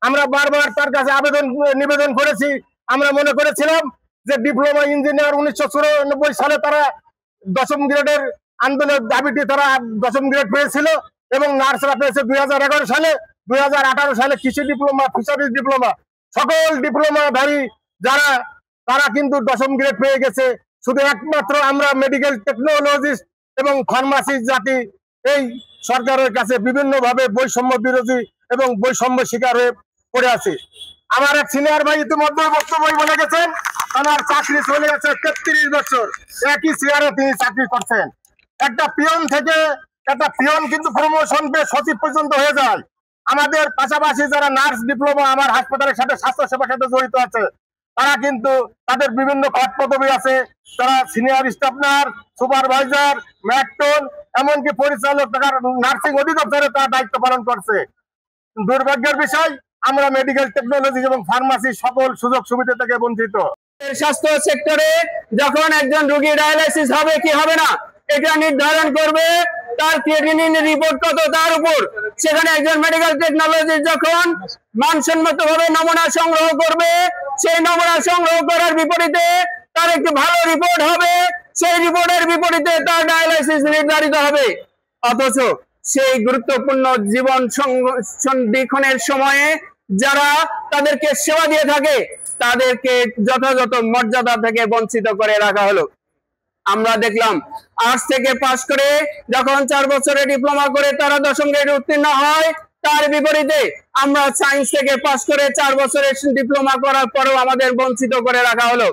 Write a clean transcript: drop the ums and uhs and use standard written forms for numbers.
আমরা বারবার তার কাছে নিবেদন করেছি। আমরা মনে করেছিলাম যে ডিপ্লোমা ইঞ্জিনিয়ার 1994 সালে তারা 10ম গ্রেডের আন্দোলনের দাবিটি তারা 10ম গ্রেড পেয়েছিল এবং নার্সরা পেয়েছে 2011 সালে। 2018 সালে কৃষি ডিপ্লোমা, ফিশারিজ ডিপ্লোমা, সকল ডিপ্লোমাধারী যারা তারা কিন্তু 10ম গ্রেড পেয়ে গেছে। শুধু একমাত্র আমরা মেডিকেল টেকনোলজিস্ট এবং ফার্মাসিস্ট জাতি এই সরকারের কাছে বিভিন্নভাবে বৈষম্য বিরোধী এবং বৈষম্য শিকার হয়ে পড়ে আছি। আমার এক সিনিয়র ভাই ইতিমধ্যে বক্তব্য বলে গেছেন, আমার চাকরি চলে গেছে 33 বছর, একই চেয়ারে তিনি চাকরি করছেন। একটা পিয়ন কিন্তু প্রমোশন পেয়ে সচিব পর্যন্ত হয়ে যায়। আমাদের পাশাপাশি যারা নার্স ডিপ্লোমা আমার হাসপাতালের সাথে স্বাস্থ্য সেবার সাথে জড়িত আছে, তারা কিন্তু তাদের বিভিন্ন পদ পদবি আছে। তারা senior staff nurse, supervisor, matron, এমনকি পরিচালক নার্সিং অধিদপ্তরে তারা দায়িত্ব পালন করছে। দুর্ভাগ্যের বিষয়, আমরা মেডিকেল টেকনোলজি এবং ফার্মাসি সকল সুযোগ সুবিধা থেকে বঞ্চিত। স্বাস্থ্য সেক্টরে যখন একজন রোগী ডায়ালাইসিস হবে কি হবে না এটা নির্ধারণ করবে তার ক্রিয়েটিনিন রিপোর্ট কত তার উপর। সেখানে একজন মেডিকেল টেকনোলজি যখন মানসম্মত ভাবে নমুনা সংগ্রহ করবে, সেই নমুনা সংগ্রহ করার বিপরীতে তার একটি ভালো রিপোর্ট হবে, সেই রিপোর্টের বিপরীতে তার ডায়ালাইসিস নির্ধারিত হবে। অথচ সেই গুরুত্বপূর্ণ জীবন সন্ধিক্ষণের সময়ে যারা তাদেরকে সেবা দিয়ে থাকে তাদেরকে যথাযথ মর্যাদা থেকে বঞ্চিত করে রাখা হলো। আমরা দেখলাম আর্টস থেকে পাশ করে যখন 4 বছরে ডিপ্লোমা করে তারা 10ম গ্রেডে উত্তীর্ণ হয়, তার বিপরীতে আমরা সায়েন্স থেকে পাশ করে 4 বছরের ডিপ্লোমা করার পরেও আমাদের বঞ্চিত করে রাখা হলো।